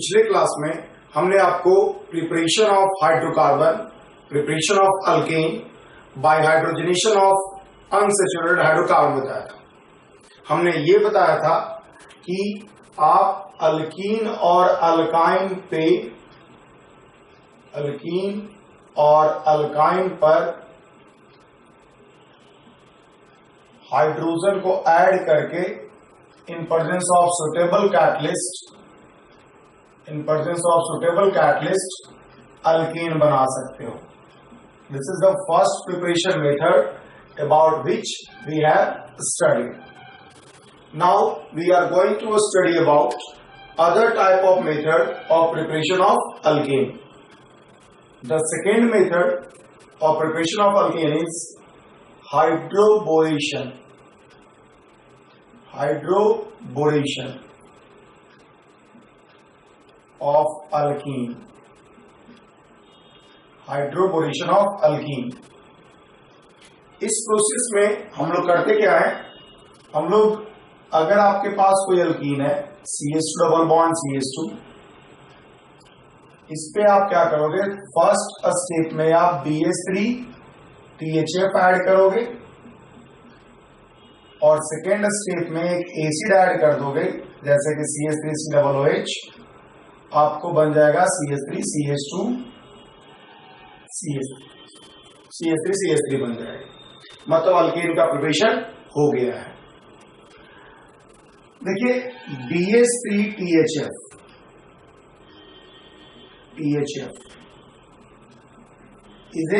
पिछले क्लास में हमने आपको preparation of hydrocarbon, preparation of alkane by hydrogenation of unsaturated hydrocarbon बताया था। हमने ये बताया था कि आप अल्कीन और अल्काइन पर हाइड्रोजन को ऐड करके in presence of suitable catalyst alkene बना सकते हो। This is the first preparation method about which we have studied. Now we are going to study about other type of method of preparation of alkane. The second method of preparation of alkane is hydroboration. Hydroboration of alkene. Hydroboration of alkene. इस process में हम लोग करते क्या है, हम लोग अगर आपके पास कोई अल्कीन है CH2 डबल बॉन्ड CH2, इस पे आप क्या करोगे, फर्स्ट स्टेप में आप BH3 THF ऐड करोगे और सेकेंड स्टेप में एक एसिड ऐड कर दोगे जैसे कि CH3COOH, आपको बन जाएगा CH3CH2 CH3 बन जाएगा, मतलब अल्कीन का प्रिपरेशन हो गया है। देखिए BH3 THF is a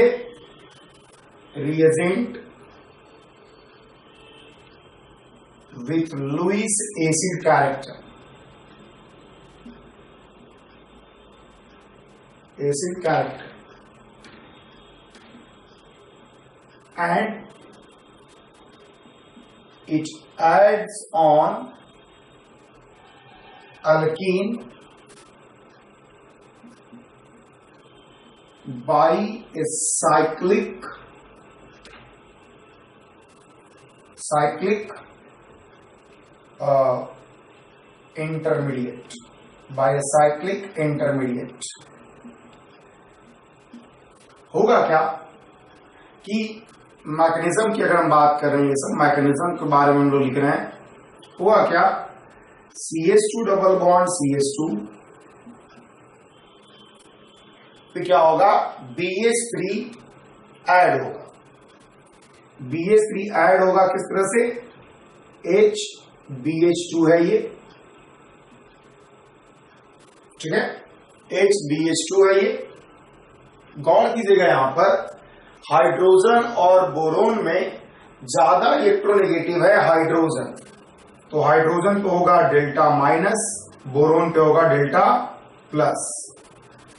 reagent with Lewis acid character. And it adds on alkene by a cyclic intermediate, होगा क्या कि मैकेनिज्म की अगर हम बात कर रहे हैं, सब मैकेनिज्म के बारे में हम लोग लिख रहे हैं, हुआ क्या, CH2 डबल बॉन्ड CH2 फिर क्या होगा, BH3 ऐड होगा। BH3 ऐड होगा किस तरह से, HBH2 है ये, ठीक है, HBH2 है ये। गौर कीजिएगा यहां पर हाइड्रोजन और बोरोन में ज्यादा इलेक्ट्रोनेगेटिव है हाइड्रोजन, तो हाइड्रोजन पे होगा डेल्टा माइनस, बोरोन पे होगा delta plus.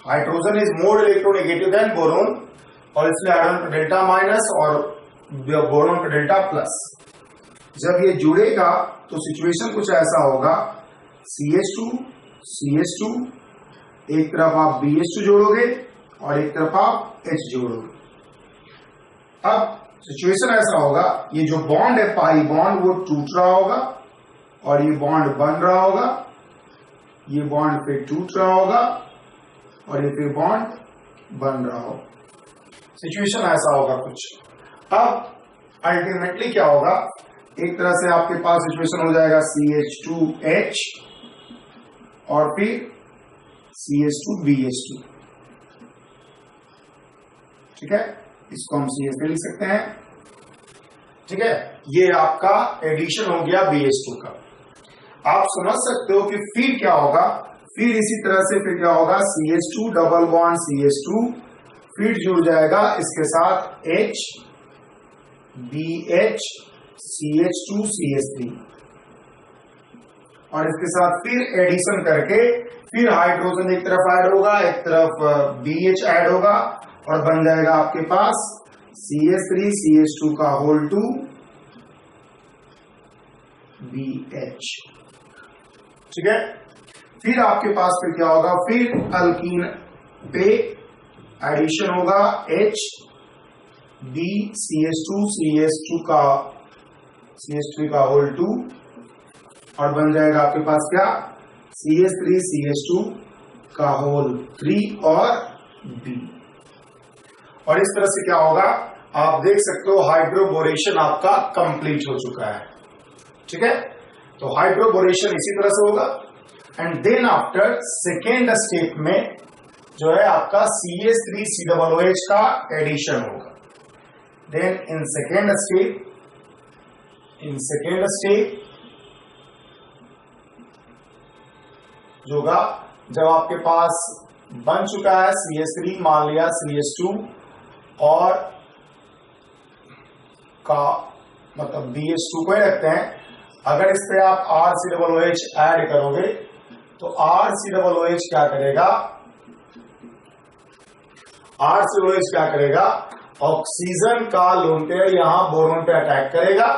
Hydrogen is more electronegative than boron और इसलिए हाइड्रोजन पे डेल्टा माइनस और बोरोन पे डेल्टा प्लस। जब ये जुड़ेगा तो सिचुएशन कुछ ऐसा होगा, CH2 एक तरफ आप BH2 जोड़ोगे और एक तरफ आप H जोड़ोगे। अब सिचुएशन ऐसा होगा, ये जो बॉन्ड है पाई बॉन्ड वो टूट रहा होगा और ये बॉन्ड बन रहा होगा, ये बॉन्ड फिर टूट रहा होगा और ये फिर बॉन्ड बन रहा होगा। सिचुएशन ऐसा होगा कुछ। अब अल्टीमेटली क्या होगा, एक तरह से आपके पास सिचुएशन हो जाएगा CH2H और फिर CH2BH2, ठीक है, इसको हम CH3 लिख सकते हैं, ठीक है। ये आपका एडिशन हो गया BH2 का। आप समझ सकते हो कि फिर क्या होगा, फिर इसी तरह से फिर क्या होगा, CH2 डबल बॉन्ड CH2 फिर जुड़ जाएगा इसके साथ H BH CH2 CH3 और इसके साथ फिर एडिशन करके फिर हाइड्रोजन एक तरफ ऐड होगा, एक तरफ BH ऐड होगा और बन जाएगा आपके पास CH3 CH2 का होल टू BH, ठीक है। फिर आपके पास फिर क्या होगा, फिर अल्कीन पे एडिशन होगा H B CH2 का होल टू और बन जाएगा आपके पास क्या, CH3 CH2 का होल 3 और B। और इस तरह से क्या होगा, आप देख सकते हो हाइड्रोबोरेशन आपका कंप्लीट हो चुका है। ठीक है, तो हाइड्रोबोरेशन इसी तरह से होगा। And then after second step में जो है आपका CH3COOH का एडिशन होगा। देन इन सेकेंड स्टेप जो होगा, जब आपके पास बन चुका है CH3, मान लिया CH2 और का मतलब BH2 को ही रखते हैं, अगर इस पे आप RCOOH ऐड करोगे तो RCOOH क्या करेगा, RCOOH क्या करेगा, ऑक्सीजन का लोन पेयर यहां बोरोन पे अटैक करेगा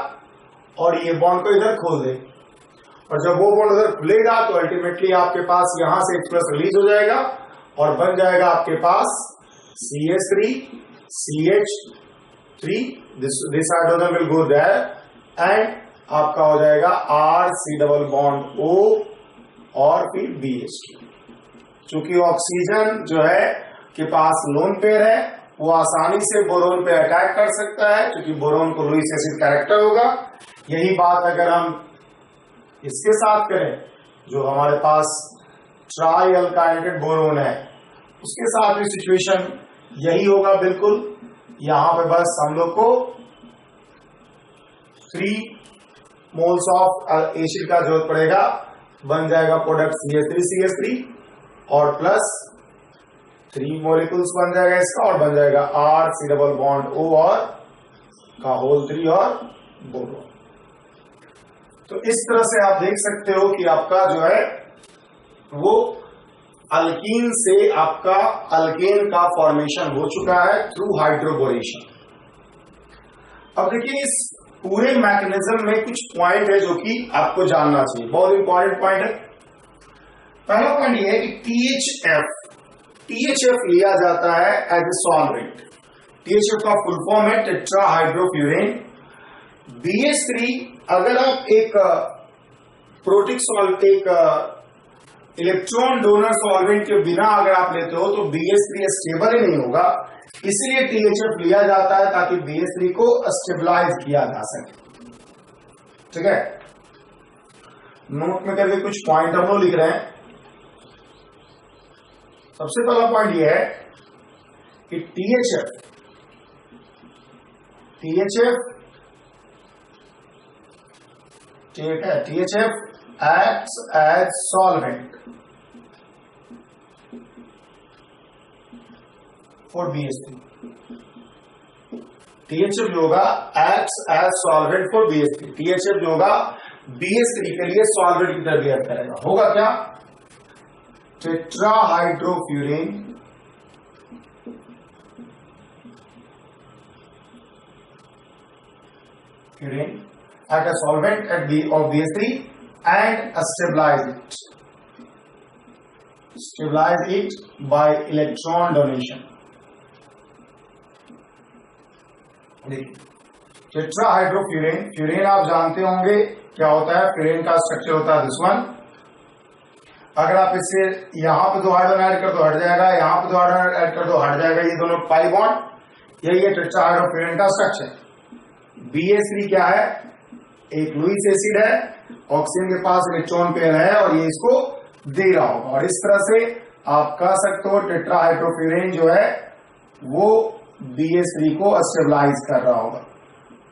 और ये बॉन्ड को इधर खोल दे। और जब वो बॉन्ड उधर खुलेगा तो अल्टीमेटली आपके पास यहां से H+ रिलीज हो जाएगा और बन जाएगा आपके पास CH3 CH3, this hydrogen will go there and आपका हो जाएगा RC डबल बॉन्ड O और फिर BH2। चूंकि ऑक्सीजन जो है के पास लोन पेयर है, वो आसानी से बोरोन पे अटैक कर सकता है क्योंकि बोरोन को लुईस एसिड कैरेक्टर होगा। यही बात अगर हम इसके साथ करें, जो हमारे पास ट्राई अल्काइनेटेड बोरोन है, उसके साथ भी सिचुएशन यही होगा बिल्कुल। यहां पे बस हम लोग को 3 मोल्स ऑफ एसिड का जरूरत पड़ेगा, बन जाएगा प्रोडक्ट CH3 और प्लस 3 मॉलिक्यूल्स बन जाएगा इसका और बन जाएगा RC डबल बॉन्ड O और का होल 3 और बोरोन। तो इस तरह से आप देख सकते हो कि आपका जो है वो अल्कीन से आपका अल्केन का फॉर्मेशन हो चुका है थ्रू हाइड्रोबोरेशन। अब देखिए इस पूरे मैकेनिज्म में कुछ पॉइंट है जो कि आपको जानना चाहिए, बहुत इंपॉर्टेंट पॉइंट है। पहला पॉइंट ये है कि THF लिया जाता है एज ए सॉल्वेंट। THF का फुल फॉर्म है टेट्राहाइड्रोफ्यूरेन। BH3 अगर आप एक प्रोटिक सॉल्ट, एक इलेक्ट्रॉन डोनर सॉल्वेंट के बिना अगर आप लेते हो तो BH3 स्टेबल ही नहीं होगा, इसलिए THF लिया जाता है ताकि BH3 को स्टेबलाइज किया जा सके। ठीक है, नोट में करके कुछ पॉइंट हम लोग लिख रहे हैं। सबसे पहला पॉइंट यह है कि THF ठीक है, THF acts as solvent for BH3। THF जो होगा acts as solvent for BH3। THF जो होगा BH3 के लिए सॉल्वेंट की तरह बिहेव करेगा। होगा क्या, tetrahydrofuran act as solvent of BH3 and stabilize it by electron donation। Tetrahydrofuran, furan आप जानते होंगे क्या होता है। फ्यूरेन का स्ट्रक्चर होता है दिस वन। अगर आप इससे यहां पे 2 हाइड्रोजन ऐड कर दो हट जाएगा, यहां पे 2 हाइड्रोजन ऐड कर दो हट जाएगा, ये दोनों पाई बॉन्ड। यही है टेट्राहाइड्रोफ्यूरेन का स्ट्रक्चर। BH3 क्या है, एक लुईस एसिड है, ऑक्सीजन के पास इलेक्ट्रॉन पेयर है और ये इसको दे रहा होगा। और इस तरह से आप कह सकते हो टेट्राहाइड्रोफ्यूरेन जो है वो BH3 को स्टेबलाइज कर रहा होगा,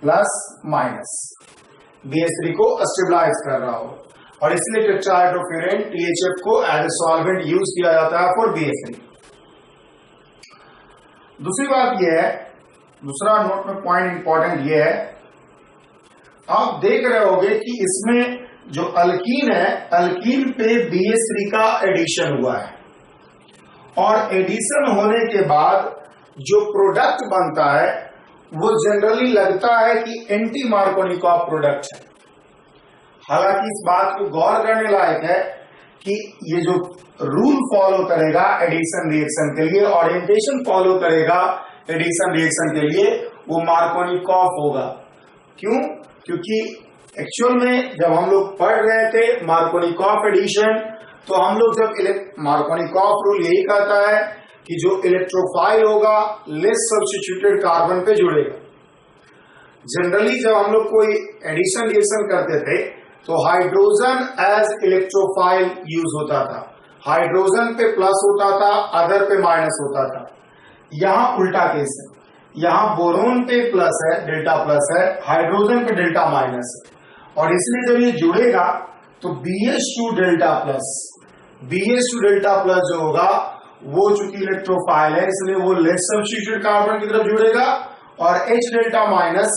प्लस माइनस BH3 को स्टेबलाइज कर रहा होगा। और इसलिए टेट्राहाइड्रोफ्यूरेन THF को एज ए सॉल्वेंट यूज किया जाता है फॉर BH3। दूसरी बात यह है, दूसरा नोट में पॉइंट इंपॉर्टेंट यह है, आप देख रहे होंगे कि इसमें जो अल्कीन है, अल्कीन पे BH3 का एडिशन हुआ है और एडिशन होने के बाद जो प्रोडक्ट बनता है वो जनरली लगता है कि एंटी मार्कोनिकॉफ प्रोडक्ट है। हालांकि इस बात को गौर करने लायक है कि ये जो रूल फॉलो करेगा एडिशन रिएक्शन के लिए, ओरिएंटेशन फॉलो करेगा एडिशन रिएक्शन के लिए, वो मार्कोनिकॉफ होगा। क्यों? क्योंकि एक्चुअल में जब हम लोग पढ़ रहे थे मार्कोनिकॉफ एडिशन तो हम लोग जब मार्कोनिकॉफ रूल यही कहता है कि जो इलेक्ट्रोफाइल होगा लेस सब्स्टिट्यूटेड कार्बन पे जुड़ेगा। जनरली जब हम लोग कोई एडिशन रिएक्शन करते थे तो हाइड्रोजन एज इलेक्ट्रोफाइल यूज होता था, हाइड्रोजन पे प्लस होता था, अदर पे माइनस होता था। यहां उल्टा केस है, यहां बोरोन पे प्लस है, डेल्टा प्लस है, हाइड्रोजन पे डेल्टा माइनस है, और इसलिए जब ये जुड़ेगा तो BH2 delta plus, BH2 delta plus जो होगा वो चूंकि इलेक्ट्रोफाइल है इसलिए वो लेस सब्स्टिट्यूटेड कार्बन की तरफ जुड़ेगा, और H डेल्टा माइनस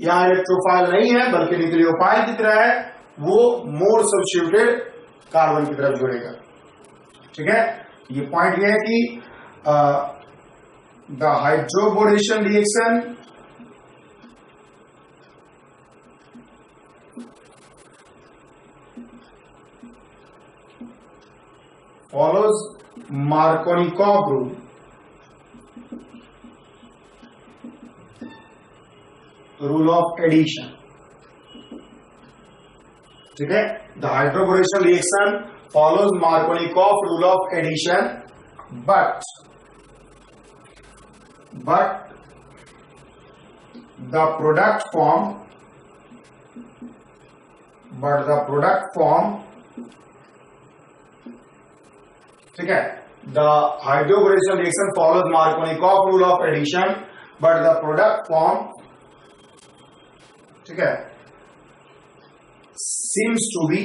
यहां इलेक्ट्रोफाइल नहीं है बल्कि न्यूक्लियोफाइल की तरह है, वो मोर सब्स्टिट्यूटेड कार्बन की तरफ जुड़ेगा। ठीक है, ये पॉइंट ये है कि the hydroboration reaction follows Markovnikov rule. Rule of addition. ठीक है, the hydroboration reaction follows Markovnikov rule of addition, but the product form ठीक है, the hydroboration reaction follows Markovnikov rule of addition, but the product form ठीक है seems to be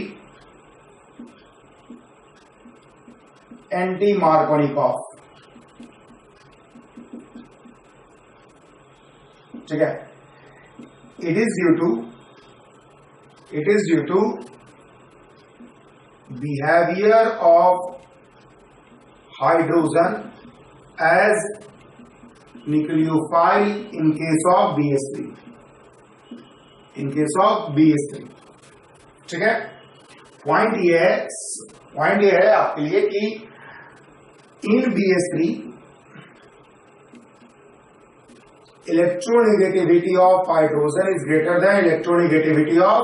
anti-Markovnikov। ठीक है, it is due to behavior of hydrogen as nucleophile in case of BH3, ठीक है। Point ये है आपके लिए कि इन BH3 electronegativity of hydrogen is greater than electronegativity of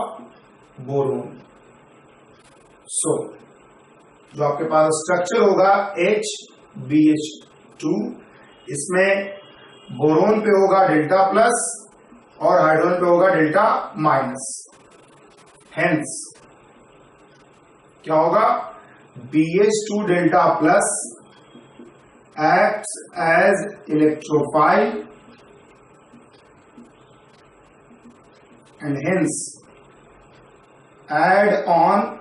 boron। so जो आपके पास स्ट्रक्चर होगा HBH2, इसमें बोरोन पे होगा डेल्टा प्लस और हाइड्रोजन पे होगा डेल्टा माइनस। हेंस क्या होगा, BH2 delta plus acts as electrophile and hence add on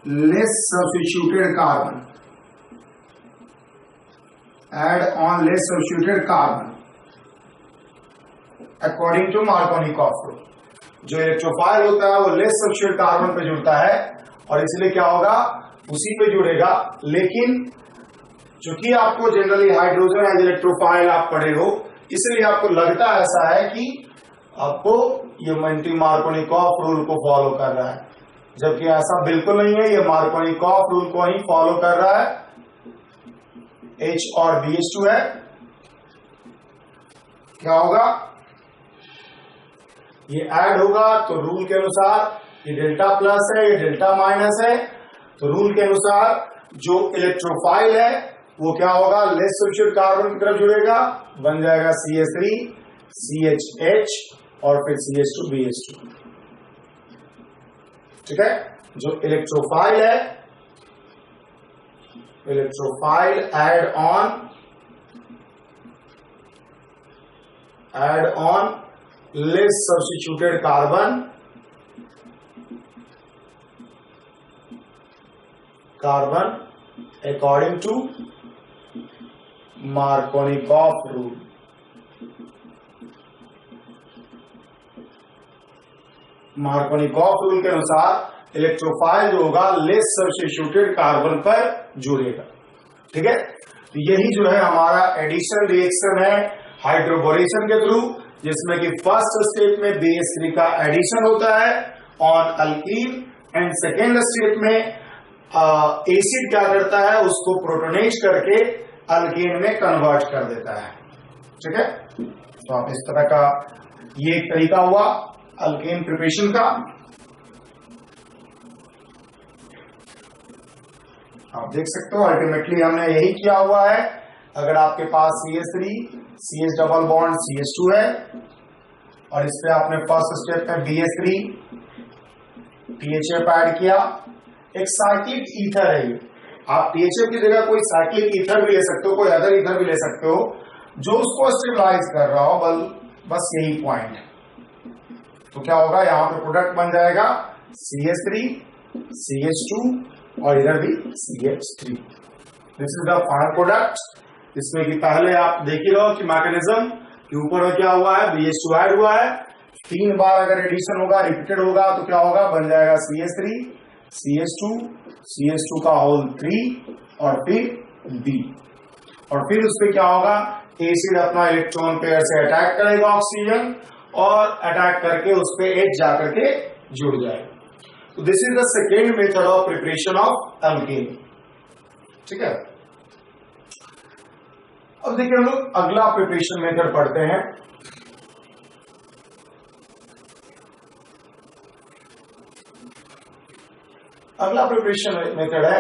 less substituted carbon, according to Markovnikov rule। जो इलेक्ट्रोफाइल होता है वो लेस सब्स्टिट्यूटेड कार्बन पे जुड़ता है और इसलिए क्या होगा, उसी पे जुड़ेगा। लेकिन चूंकि आपको जनरली हाइड्रोजन एज इलेक्ट्रोफाइल आप पढ़े हो, इसलिए आपको लगता ऐसा है कि आपको ये मार्कोनिकॉफ रूल को फॉलो कर रहा है, जबकि ऐसा बिल्कुल नहीं है। ये मार्कोनिकॉफ रूल को ही फॉलो कर रहा है। H और BH2 है, क्या होगा, ये ऐड होगा तो रूल के अनुसार ये डेल्टा प्लस है, ये डेल्टा माइनस है, तो रूल के अनुसार जो इलेक्ट्रोफाइल है वो क्या होगा, लेस सब्स्टिट्यूटेड कार्बन की तरफ जुड़ेगा, बन जाएगा CH3 CHH और फिर CH2 BH2। ठीक है, जो इलेक्ट्रोफाइल है, electrophile add on less substituted carbon according to Markovnikov rule. Markovnikov rule के अनुसार इलेक्ट्रोफाइल जो होगा लेस सब्स्टिट्यूटेड कार्बन पर जुड़ेगा। ठीक है, तो यही जो है हमारा एडिशन रिएक्शन है हाइड्रोबोरेशन के थ्रू, जिसमें कि फर्स्ट स्टेप में BH3 का एडिशन होता है on alkyne, and second step में एसिड क्या करता है, उसको प्रोटोनेट करके अल्कीन में कन्वर्ट कर देता है। ठीक है, तो आप इस तरह का ये एक तरीका हुआ अल्केन प्रिपरेशन का। आप देख सकते हो अल्टीमेटली हमने यही किया हुआ है। अगर आपके पास CH3 CH double bond CH2 है और इस पे आपने फर्स्ट स्टेप में BH3 THF ऐड किया, एक साइक्लिक ईथर है ये। आप THF की जगह कोई साइक्लिक ईथर भी ले सकते हो, कोई अदर ईथर भी ले सकते हो जो उसको स्टेबलाइज कर रहा हो, बस यही पॉइंट है। तो क्या होगा, यहाँ पे प्रोडक्ट बन जाएगा CH3 CH2 और इधर भी CH3। This is the final product. इसमें कि पहले आप देख ही रहो कि मैकेनिज्म के ऊपर में क्या हुआ है, BH2 ऐड हुआ है, 3 बार अगर एडिशन होगा, रिपीटेड होगा तो क्या होगा, बन जाएगा CH3 CH2 CH2 का होल 3 और फिर B, और फिर उस पर क्या होगा, एसिड अपना इलेक्ट्रॉन पेयर से अटैक करेगा ऑक्सीजन और अटैक करके उस पर H जाकर के जुड़ जाएगा। तो this is the second method of preparation of alkene. ठीक है, अब देखिए हम लोग अगला प्रिपरेशन मेथड पढ़ते हैं। अगला प्रिपरेशन मेथड है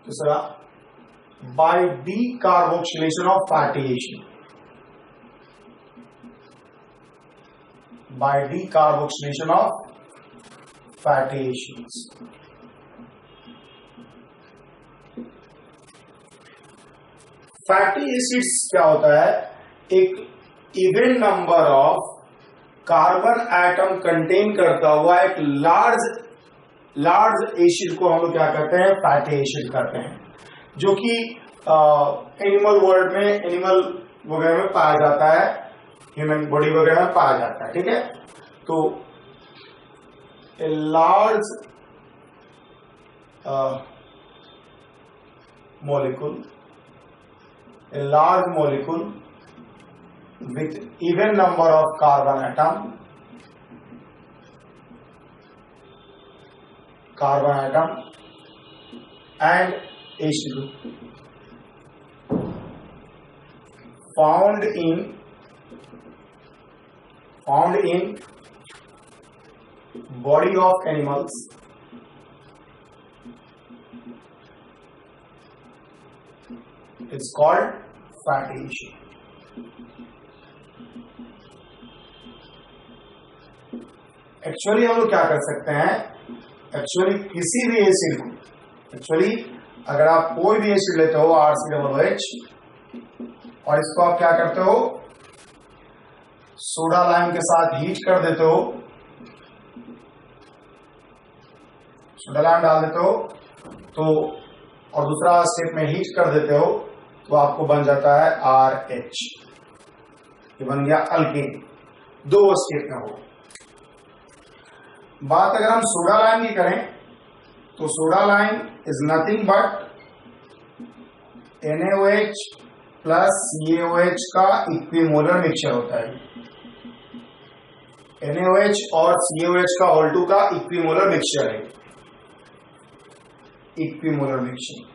दूसरा, by decarboxylation of fatty acid. By decarboxylation of fatty acids. Fatty acids क्या होता है, एक even number of carbon atom contain करता हुआ एक लार्ज एसिड को हम लोग क्या कहते हैं, फैटी एसिड कहते हैं, जो कि एनिमल वर्ल्ड में, एनिमल वगैरह में पाया जाता है, ह्यूमन बॉडी वगैरह में पाया जाता है। ठीक है, तो a large molecule with even number of carbon atom and acid group found in body of animals it's called fatty acid। Actually हम लोग क्या कर सकते हैं, एक्चुअली किसी भी एसिड को, एक्चुअली अगर आप कोई भी एसिड लेते हो RCOOH और इसको आप क्या करते हो, सोडा लाइम के साथ हीट कर देते हो, सोडा लाइम डाल देते हो तो, और दूसरा स्टेप में हीट कर देते हो तो आपको बन जाता है RH, ये बन गया अल्केन। 2 स्टेप में हो। बात अगर हम सोडा लाइम की करें तो soda lime is nothing but NaOH plus CaOH का इक्विमोलर मिक्सचर होता है। NaOH और CaOH का होल 2 का इक्विमोलर मिक्सचर है, इक्विमोलर मिक्सचर।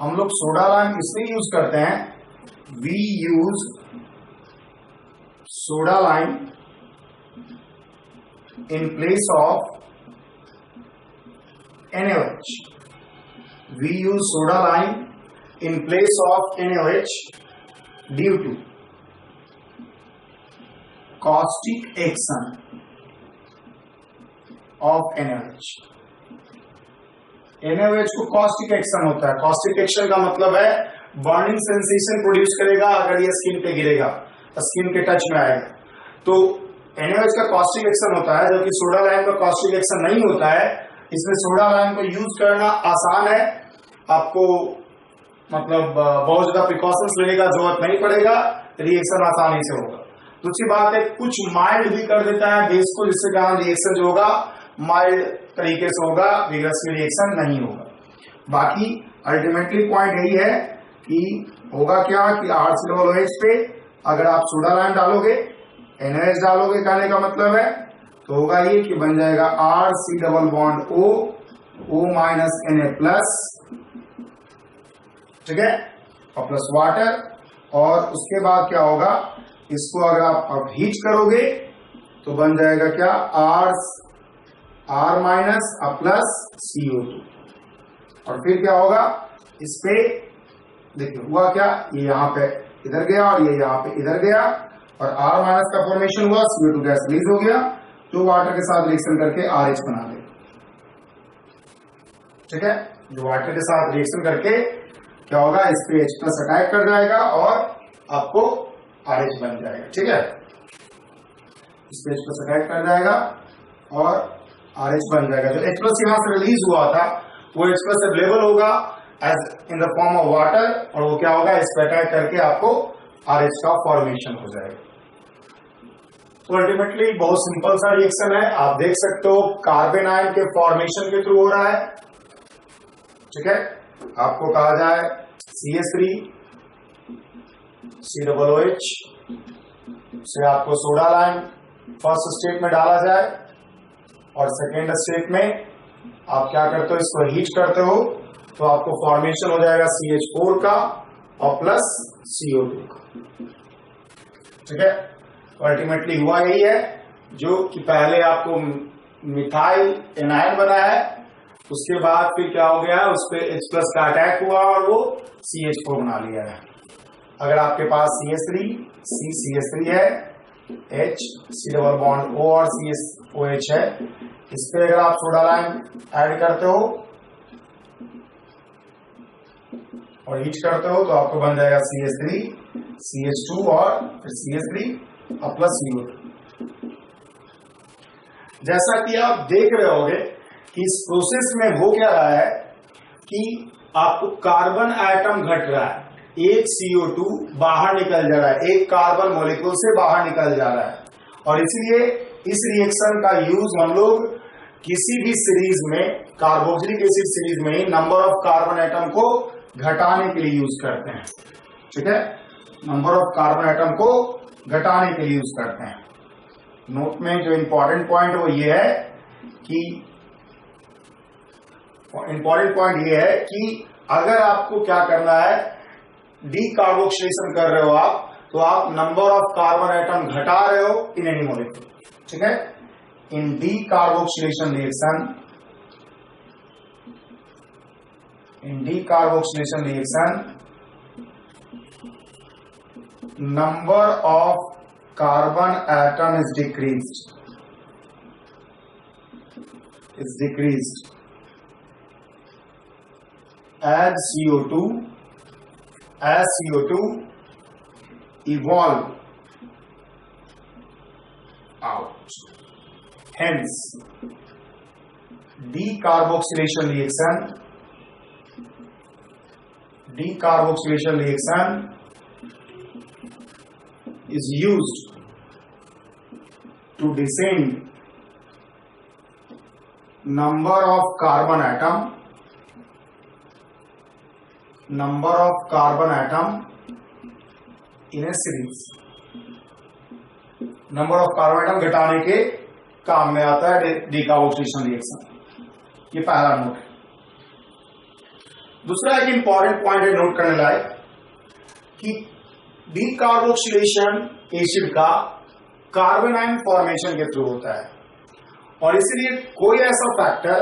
हम लोग सोडा लाइम इसलिए यूज करते हैं, we use soda lime in place of NaOH. We use soda lime in place of NaOH due to caustic action of NaOH. NaOH को caustic action होता है। caustic action का मतलब है बर्निंग सेंसेशन प्रोड्यूस करेगा अगर ये स्किन पे गिरेगा, स्किन के टच में आएगा। तो NaOH का कॉस्टिक एक्शन होता है, जबकि सोडा लाइम का कॉस्टिक एक्शन नहीं होता है। इसमें सोडा लाइम को यूज करना आसान है, आपको मतलब बहुत ज्यादा प्रिकॉशंस लेने का जरूरत नहीं पड़ेगा, रिएक्शन आसानी से होगा। दूसरी बात है कुछ माइल्ड भी कर देता है बेस को, जिससे कारण रिएक्शन जो होगा माइल्ड तरीके से होगा, विगरस रिएक्शन नहीं होगा। बाकी अल्टीमेटली पॉइंट यही है कि होगा क्या कि RCOOH पे अगर आप सोडा लाइम डालोगे, NaOH डालोगे, कहने का मतलब है तो होगा ये कि बन जाएगा RC double bond O minus Na plus, ठीक है, और प्लस वाटर। और उसके बाद क्या होगा, इसको अगर आप अब हीट करोगे तो बन जाएगा क्या R माइनस प्लस CO2, और फिर क्या होगा इस पे देखिए हुआ क्या, ये यहाँ पे इधर गया और ये यहाँ पे इधर गया, और R माइनस का फॉर्मेशन हुआ, CO2 गैस रिलीज हो गया जो वाटर के साथ रिएक्शन करके RH बना देगा। ठीक है, जो वाटर के साथ रिएक्शन करके क्या होगा, इस पे H प्लस अटैक कर जाएगा और आपको RH बन जाएगा। ठीक है, इस पे H प्लस अटैक कर जाएगा और RH बन जाएगा। जो H प्लस यहां से रिलीज हुआ था वो H प्लस अवेलेबल होगा as in the form of water, और वो क्या होगा, इस पे अटैक करके आपको RH का फॉर्मेशन हो जाएगा। तो अल्टीमेटली बहुत सिंपल सा रिएक्शन है, आप देख सकते हो कार्बन आयन के फॉर्मेशन के थ्रू हो रहा है। ठीक है, आपको कहा जाए CH3 COOH से आपको सोडा लाइम फर्स्ट स्टेप में डाला जाए, और सेकेंड स्टेप में आप क्या करते हो, इसको हीट करते हो तो आपको फॉर्मेशन हो जाएगा CH4 का और प्लस CO2 का। ठीक है, अल्टीमेटली हुआ यही है, जो कि पहले आपको मिथाइल एनायन बना है, उसके बाद फिर क्या हो गया, उस पर H प्लस का अटैक हुआ और वो CH4 बना लिया है। अगर आपके पास CH3 CH3 है, H C double bond O और COH है, इस पे अगर आप सोडा लाइम ऐड करते हो और हीट करते हो तो आपको बन जाएगा CH3 CH2 और फिर CH3 और प्लस CO2। जैसा कि आप देख रहे होंगे कि इस प्रोसेस में हो क्या रहा है कि आपको कार्बन एटम घट रहा है, एक CO2 बाहर निकल जा रहा है, एक कार्बन मॉलिक्यूल से बाहर निकल जा रहा है, और इसलिए इस रिएक्शन का यूज हम लोग किसी भी सीरीज में, कार्बोक्सिलिक एसिड सीरीज में ही नंबर ऑफ कार्बन एटम को घटाने के लिए यूज करते हैं। ठीक है, नंबर ऑफ कार्बन एटम को घटाने के लिए यूज करते हैं। नोट में जो इंपॉर्टेंट पॉइंट वो ये है कि अगर आपको क्या करना है, डीकार्बोक्सिलेशन कर रहे हो आप, तो आप नंबर ऑफ कार्बन एटम घटा रहे हो इन एनी मॉलिक्यूल। ठीक है, in decarboxylation reaction number of carbon atom is decreased as CO2 evolve out. Hence decarboxylation reaction is used to descend number of carbon atom in a series। Number of carbon atom घटाने के काम में आता है decarboxylation reaction. ये पहला note है। दूसरा एक इंपॉर्टेंट पॉइंट है नोट करने लायक कि डीकार्बोक्सिलेशन एसिड का कार्बन आयन फॉर्मेशन के थ्रू होता है, और इसीलिए कोई ऐसा फैक्टर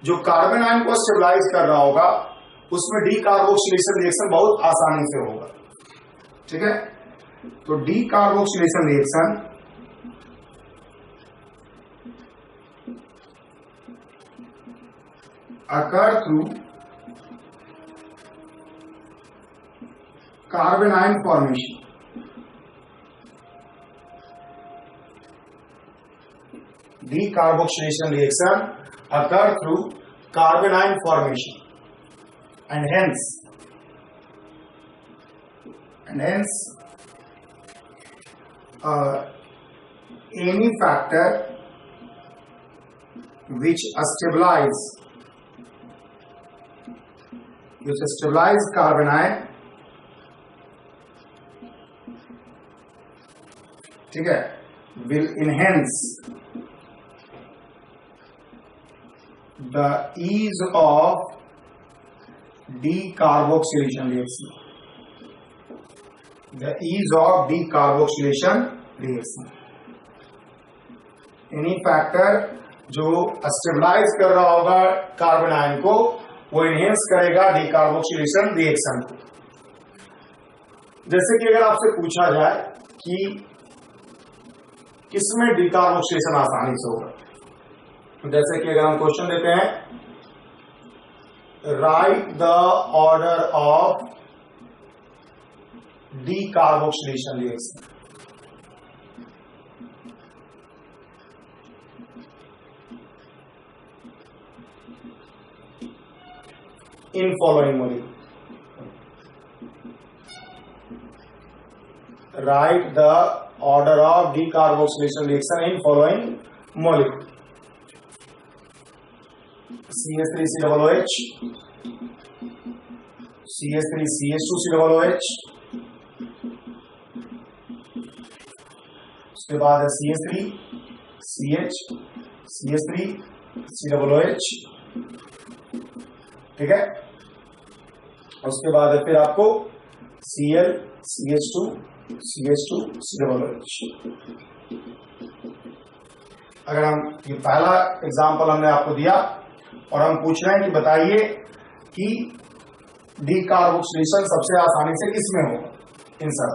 जो कार्बन आयन को स्टेबलाइज कर रहा होगा उसमें डीकार्बोक्सिलेशन रिएक्शन बहुत आसानी से होगा। ठीक है, तो decarboxylation reaction occur through carbon ion formation। Decarboxylation reaction occur through carbon ion formation, and hence any factor which stabilize carbon ion, ठीक है, will enhance the ease of decarboxylation reaction। The ease of decarboxylation reaction। Any factor जो stabilise कर रहा होगा carbon ion को, वो enhance करेगा decarboxylation reaction को। जैसे कि अगर आपसे पूछा जाए कि किसमें डीकार्बोक्सिलेशन आसानी से होगा, जैसे कि अगर हम क्वेश्चन देते हैं, right the order of decarboxylation reaction, in following molecule. Write the order of decarboxylation reaction in following molecule. CH3COOH, CH3CH2COOH, उसके बाद है CH3 CH CH3COOH, ठीक है। उसके बाद फिर आपको Cl CH2 CH2COOH। अगर हम ये पहला एग्जांपल हमने आपको दिया और हम पूछ रहे हैं कि बताइए कि डीकार्बोक्सिलेशन सबसे आसानी से किसमें होगा, इन सब।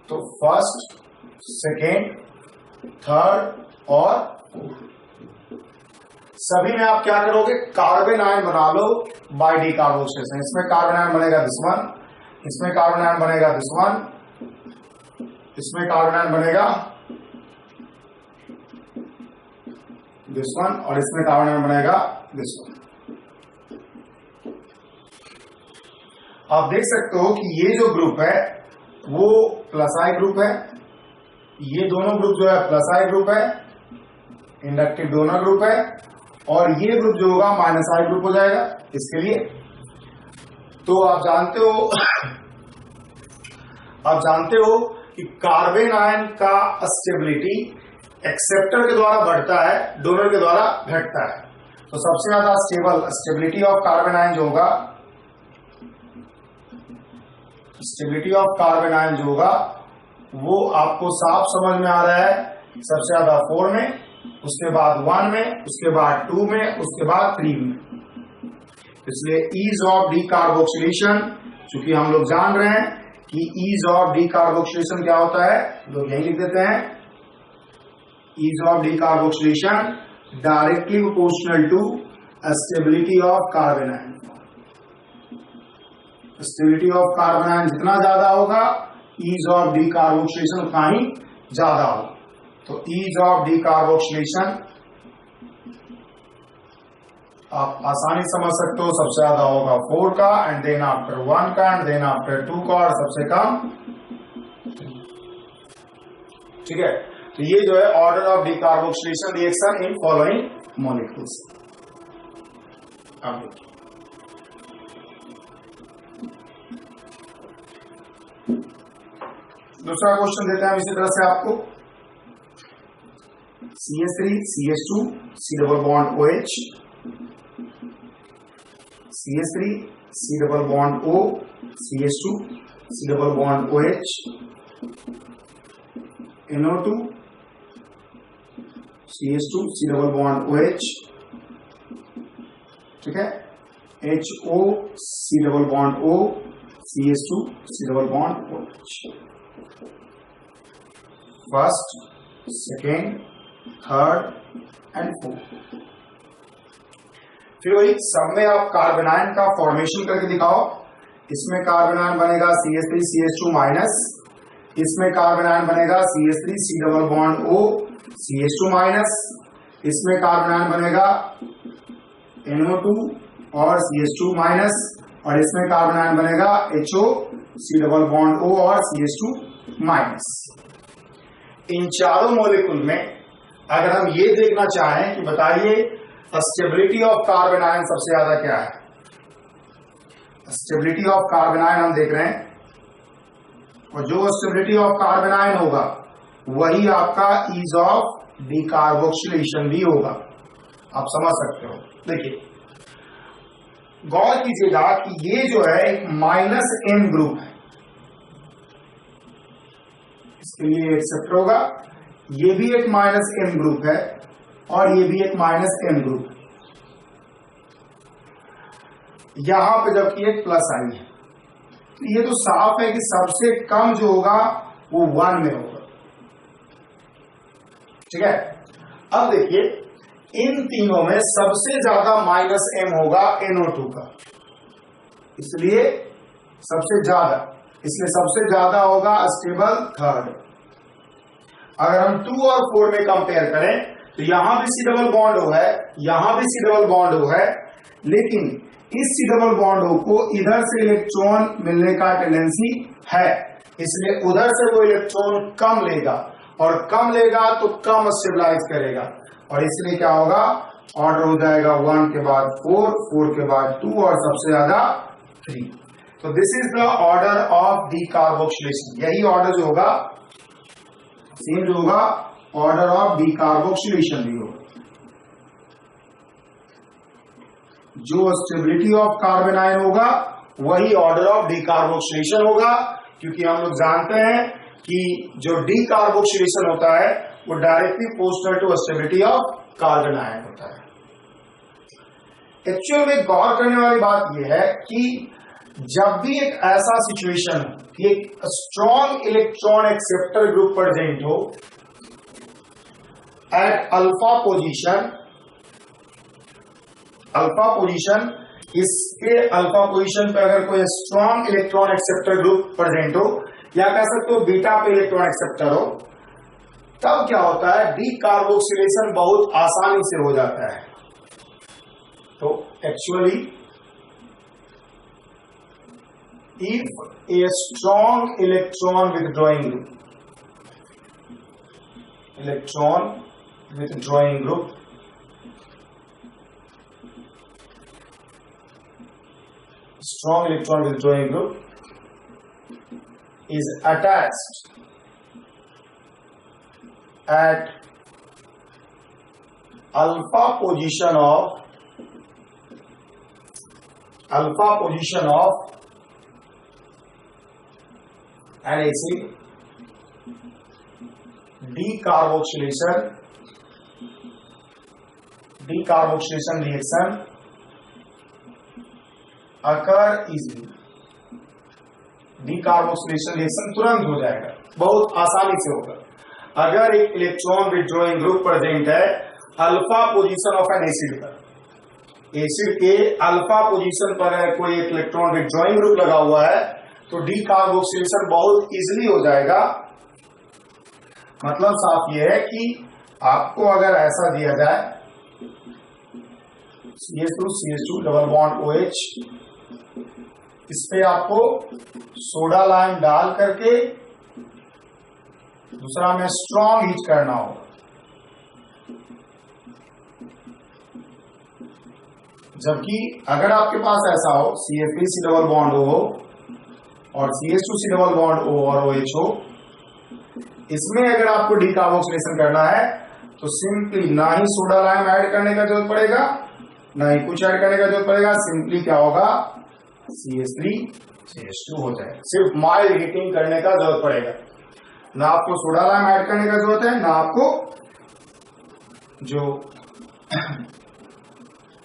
तो फर्स्ट, सेकेंड, थर्ड और फोर्थ, सभी में आप क्या करोगे, कार्बन आयन बना लो बाय डीकार्बोक्सिलेशन। इसमें कार्बन आयन बनेगा दिस वन, इसमें कार्बन आयन बनेगा दिस वन, इसमें कार्बन आयन बनेगा दिस वन, और इसमें कार्बन आयन बनेगा दिस वन। आप देख सकते हो कि ये जो ग्रुप है वो प्लस आई ग्रुप है, ये दोनों ग्रुप जो है प्लस आई ग्रुप है, इंडक्टिव डोनर ग्रुप है, और ये ग्रुप जो होगा माइनस आई ग्रुप हो जाएगा इसके लिए। तो आप जानते हो कि कार्बन आयन का स्टेबिलिटी एक्सेप्टर के द्वारा बढ़ता है, डोनर के द्वारा घटता है। तो सबसे ज्यादा स्टेबिलिटी ऑफ कार्बन आयन जो होगा, स्टेबिलिटी ऑफ कार्बन आयन जो होगा वो आपको साफ समझ में आ रहा है। सबसे ज्यादा 4 में, उसके बाद 1 में, उसके बाद 2 में, उसके बाद 3 में। इसलिए ईज ऑफ डीकार्बोक्सिलेशन, चूंकि हम लोग जान रहे हैं कि ईज ऑफ डीकार्बोक्सिलेशन क्या होता है, लोग यही लिख देते हैं, ease of decarboxylation directly proportional to stability of carbon ion. Stability of carbon ion जितना ज्यादा होगा, ईज ऑफ डीकार्बोक्सिलेशन उतना ही ज्यादा होगा। तो ईज ऑफ डीकार्बोक्सिलेशन आप आसानी समझ सकते हो, सबसे ज्यादा होगा 4 का, एंड देन आफ्टर 1 का, एंड देन आफ्टर 2 का, और सबसे कम 3। ठीक है। तो ये जो है order of decarboxylation reaction in following molecules. अब देखिए, दूसरा क्वेश्चन देते हैं इसी तरह से आपको। CH3 CH2 C double bond OH, CH3 C double bond O, CH2 C double bond OH, NO2 CH2 C double bond OH, ठीक है, HO C double bond O, CH2 C double bond OH। First, second, third and fourth. फिर वही सब में आप carbon ion का formation करके दिखाओ। इसमें कार्बन आयन बनेगा CH3 CH2 माइनस, इसमें कार्बन आयन बनेगा CH3 C double bond O CH2 minus, इसमें कार्बन आयन बनेगा NO2 और CH2 माइनस, और इसमें कार्बन आयन बनेगा HO C double bond O और CH2 माइनस। इन चारों मॉलिक्यूल में अगर हम ये देखना चाहें कि बताइए स्टेबिलिटी ऑफ कार्बन आयन सबसे ज्यादा क्या है, स्टेबिलिटी ऑफ कार्बन आयन हम देख रहे हैं, और जो स्टेबिलिटी ऑफ कार्बन आयन होगा वही आपका ईज ऑफ डीकार्बोक्सिलेशन भी होगा। आप समझ सकते हो। देखिए गौर कीजिएगा कि ये जो है एक -N ग्रुप है, इसके लिए एक्सेप्ट होगा। ये भी एक -N ग्रुप है, और ये भी एक -n ग्रुप, यहां पे जबकि एक प्लस आई है। तो ये तो साफ है कि सबसे कम जो होगा वो 1 में होगा। ठीक है, अब देखिए इन तीनों में सबसे ज्यादा -m होगा NO2 का, इसलिए सबसे ज्यादा होगा स्टेबल थर्ड। अगर हम 2 और 4 में कंपेयर करें तो यहां भी C डबल बॉन्ड O है, यहां भी C डबल बॉन्ड O है, लेकिन इस C डबल बॉन्ड O को इधर से इलेक्ट्रॉन मिलने का टेंडेंसी है, इसलिए उधर से वो इलेक्ट्रॉन कम लेगा, और कम लेगा तो कम स्टेबलाइज करेगा, और इसलिए क्या होगा, ऑर्डर हो जाएगा 1 के बाद 4, 4 के बाद 2 और सबसे ज्यादा 3। तो this is the order of decarboxylation. यही ऑर्डर जो होगा सेम जो होगा ऑर्डर ऑफ डीकार्बोक्सिलेशन भी होगा। जो स्टेबिलिटी ऑफ कार्बन आयन होगा वही ऑर्डर ऑफ डीकार्बोक्सिलेशन होगा, क्योंकि हम लोग जानते हैं कि जो डीकार्बोक्सिलेशन होता है वो directly proportional to stability of carbon ion होता है। एक्चुअल में गौर करने वाली बात यह है कि जब भी एक ऐसा सिचुएशन हो कि एक strong electron acceptor group present हो एट अल्फा पोजीशन, इसके अल्फा पोजीशन पे अगर कोई strong electron acceptor group present हो, या कह सकते हो बीटा पे इलेक्ट्रॉन एक्सेप्टर हो, तब क्या होता है, डीकार्बोक्सिलेशन बहुत आसानी से हो जाता है। तो actually if a strong electron withdrawing group is attached at alpha position of an acid, decarboxylation reaction occur easily। Decarboxylation reaction तुरंत हो जाएगा, बहुत आसानी से होगा। अगर एक इलेक्ट्रॉन विथड्रॉइंग ग्रुप प्रेजेंट है alpha position of N acid पर, एसिड के अल्फा पोजीशन पर कोई एक इलेक्ट्रॉन विथड्रॉइंग ग्रुप लगा हुआ है, तो डीकार्बोक्सिलेशन बहुत इजीली हो जाएगा। मतलब साफ ये है कि आपको अगर ऐसा दिया जाए CH2 डबल बॉन्ड OH, इस पे आपको सोडा लाइम डाल करके दूसरा में स्ट्रॉन्ग हीट करना होगा। जबकि अगर आपके पास ऐसा हो CF3C डबल बॉन्ड O हो और CH2C डबल बॉन्ड O और OH हो, इसमें अगर आपको डीकार्बोक्सिलेशन करना है तो सिंपली ना ही सोडा लाइम ऐड करने का जरूरत पड़ेगा, ना ही कुछ ऐड करने का जरूरत पड़ेगा। सिंपली क्या होगा, CH3CH2 हो जाएगा। सिर्फ माइल्ड हीटिंग करने का जरूरत पड़ेगा, ना आपको सोडा लाइम ऐड करने का जरूरत है, ना आपको जो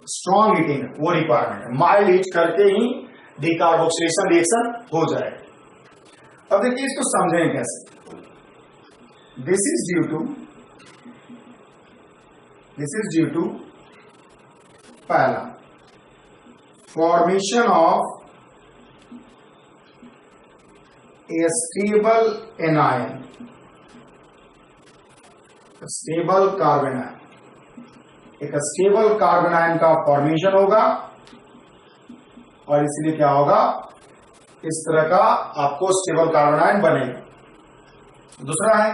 स्ट्रॉन्ग हीटिंग है वो रिक्वायरमेंट है। माइल्ड हीट करके ही डीकार्बोक्सिलेशन रिएक्शन हो जाएगा। अब देखिए इसको समझें कैसे। दिस इज ड्यू टू पहला formation of A stable anion, stable carbon ion, एक स्टेबल कार्बन आयन का फॉर्मेशन होगा और इसलिए क्या होगा, इस तरह का आपको स्टेबल कार्बन आयन बनेगा। दूसरा है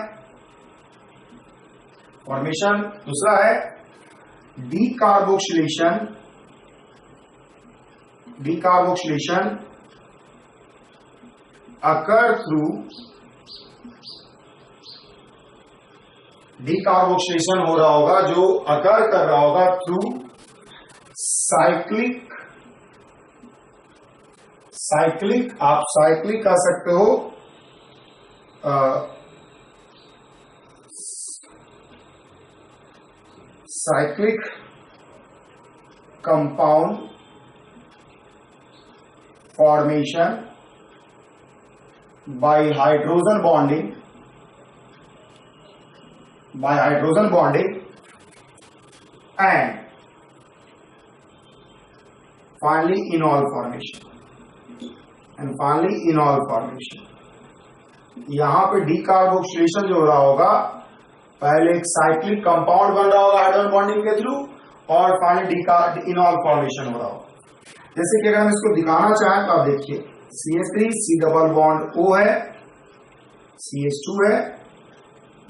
फॉर्मेशन, दूसरा है डीकार्बोक्सिलेशन अकर थ्रू, डीकार्बोक्सिलेशन हो रहा होगा, जो अकर कर रहा होगा थ्रू साइक्लिक, आप साइक्लिक कह सकते हो, cyclic compound formation by hydrogen bonding and finally enol formation. यहां पे डीकार्बोक्सिलेशन जो हो रहा होगा, पहले एक साइक्लिक कंपाउंड बन रहा होगा हाइड्रोजन बॉन्डिंग के थ्रू और फाइनली इनॉल फॉर्मेशन हो रहा होगा। जैसे कि अगर हम इसको दिखाना चाहें तो आप देखिए, CH3 C double bond O है, CH2 है,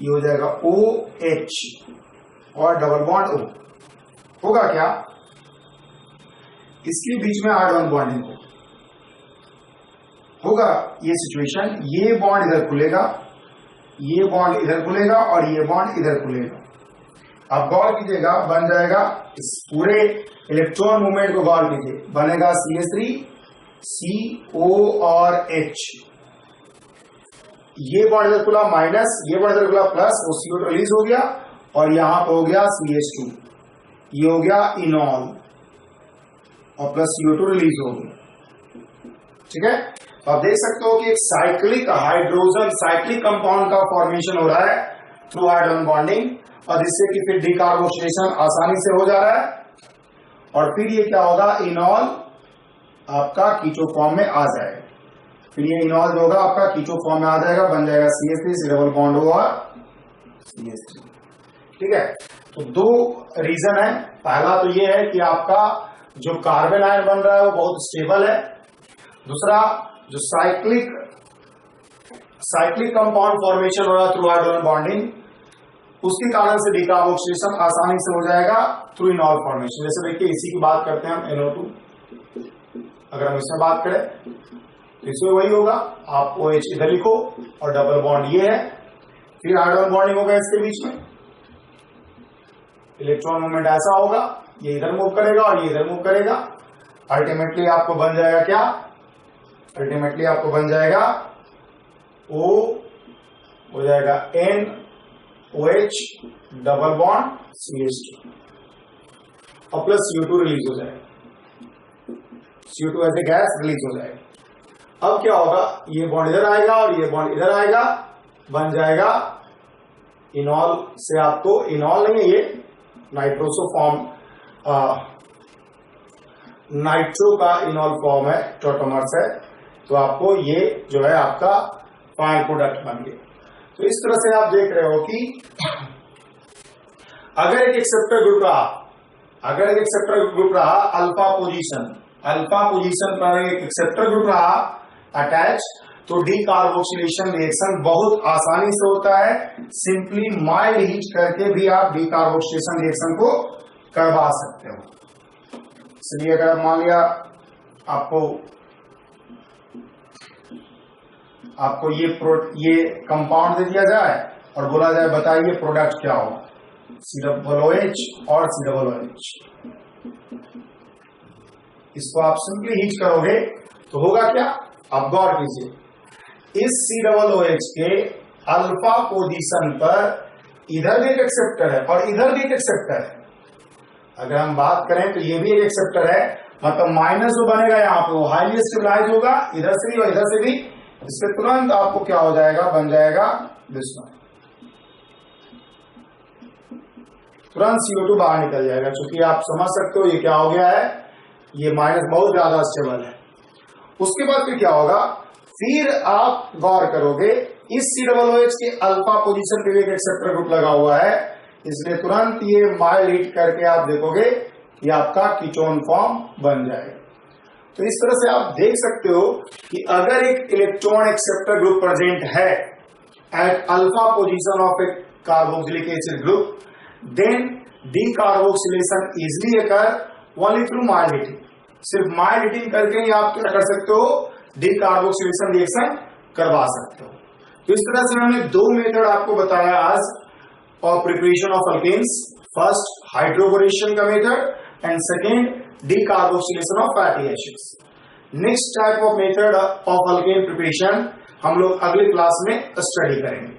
ये हो जाएगा OH और डबल बॉन्ड O। होगा क्या, इसके बीच में हाइड्रोजन बॉन्डिंग होगा ये सिचुएशन, ये बॉन्ड इधर खुलेगा, ये बॉन्ड इधर खुलेगा और ये बॉन्ड इधर खुलेगा। अब गौर कीजिएगा, बन जाएगा इस पूरे इलेक्ट्रॉन मूवमेंट को गौर कीजिए, बनेगा CH3 CO और H, ये बॉन्ड इधर खुला माइनस, ये बॉन्ड इधर खुला प्लस, वो CO रिलीज हो गया और यहां पे हो गया CH2, ये हो गया इनॉल और प्लस CO2 रिलीज हो गया। ठीक है, तो आप देख सकते हो कि एक साइक्लिक कंपाउंड का फॉर्मेशन हो रहा है थ्रू हाइड्रोजन बॉन्डिंग, और जिससे कि फिर डीकार्बोक्सिलेशन आसानी से हो जा रहा है और फिर ये क्या होगा, इनॉल आपका कीटो फॉर्म में आ जाएगा। फिर ये इनॉल जो होगा आपका कीटो फॉर्म में आ जाएगा, बन जाएगा CH3 C double bond O और CH3। ठीक है, तो दो रीजन है। पहला तो ये है कि आपका जो कार्बन आयन बन रहा है वो बहुत स्टेबल है, दूसरा जो साइक्लिक कंपाउंड फॉर्मेशन हो रहा है थ्रू हाइड्रोजन बॉन्डिंग, उसके कारण से डीकार्बोक्सिलेशन आसानी से हो जाएगा थ्रू इनॉल फॉर्मेशन। जैसे देखिए, इसी की बात करते हैं हम NO2, अगर हम इसमें बात करें तो इसमें वही होगा, आप OH इधर लिखो और डबल बॉन्ड ये है, फिर हाइड्रोजन बॉन्डिंग होगा इसके बीच में, इलेक्ट्रॉन मूवमेंट ऐसा होगा, ये इधर मूव करेगा और ये इधर मूव करेगा, अल्टीमेटली आपको बन जाएगा क्या, अल्टीमेटली आपको बन जाएगा O हो जाएगा NOH डबल बॉन्ड CH2 और प्लस CO2 रिलीज हो जाएगा, CO2 ऐसे गैस रिलीज हो जाएगा। अब क्या होगा, ये बॉन्ड इधर आएगा और ये बॉन्ड इधर आएगा, बन जाएगा इनॉल से, आपको इनॉल नहीं है, ये नाइट्रोसो फॉर्म, नाइट्रो का इनॉल फॉर्म है, टोटोमर्स है, तो आपको ये जो है आपका फाइनल प्रोडक्ट बन गया। तो इस तरह से आप देख रहे हो कि अगर एक एक्सेप्टर ग्रुप रहा अल्फा पोजीशन पर एक एक्सेप्टर ग्रुप रहा अटैच, तो डीकार्बोक्सिलेशन रिएक्शन बहुत आसानी से होता है। सिंपली माइल्ड हीट करके भी आप डीकार्बोक्सिलेशन रिएक्शन को करवा सकते हो। इसलिए अगर मान लिया आपको ये कंपाउंड दे दिया जाए और बोला जाए बताइए प्रोडक्ट क्या होगा, COOH और COOH, इसको आप सिंपली हीट करोगे तो होगा क्या, आप गौर कीजिए, इस COOH के अल्फा पोजीशन पर इधर भी एक एक्सेप्टर है और इधर भी एक एक्सेप्टर है। अगर हम बात करें तो ये भी एक एक्सेप्टर है, मतलब माइनस जो बनेगा यहाँ पे वो हाईली स्टेबलाइज होगा, इधर से भी और इधर से भी, इससे तुरंत आपको क्या हो जाएगा, बन जाएगा दिस वन, तुरंत CO2 बाहर निकल जाएगा। क्योंकि आप समझ सकते हो ये क्या हो गया है, ये माइनस बहुत ज्यादा स्टेबल है। उसके बाद फिर क्या होगा, फिर आप गौर करोगे इस COOH के अल्फा पोजीशन पे भी एक एक्सेप्टर ग्रुप लगा हुआ है, इसलिए तुरंत ये माइल्ड हीट करके आप देखोगे कि आपका कीटोन फॉर्म बन जाएगा। तो इस तरह से आप देख सकते हो कि अगर एक इलेक्ट्रॉन एक्सेप्टर ग्रुप प्रेजेंट है at alpha position of a carboxylic acid group, then decarboxylation easily occur only through mild heating. सिर्फ माइल्ड हीटिंग करके ही आप क्या कर सकते हो, डीकार्बोक्सिलेशन रिएक्शन करवा सकते हो। तो इस तरह से हमने दो मेथड आपको बताया आज और preparation of alkanes, first hydroboration का method and second decarboxylation of fatty acids. Next type of method of alkane preparation हम लोग अगले क्लास में स्टडी करेंगे।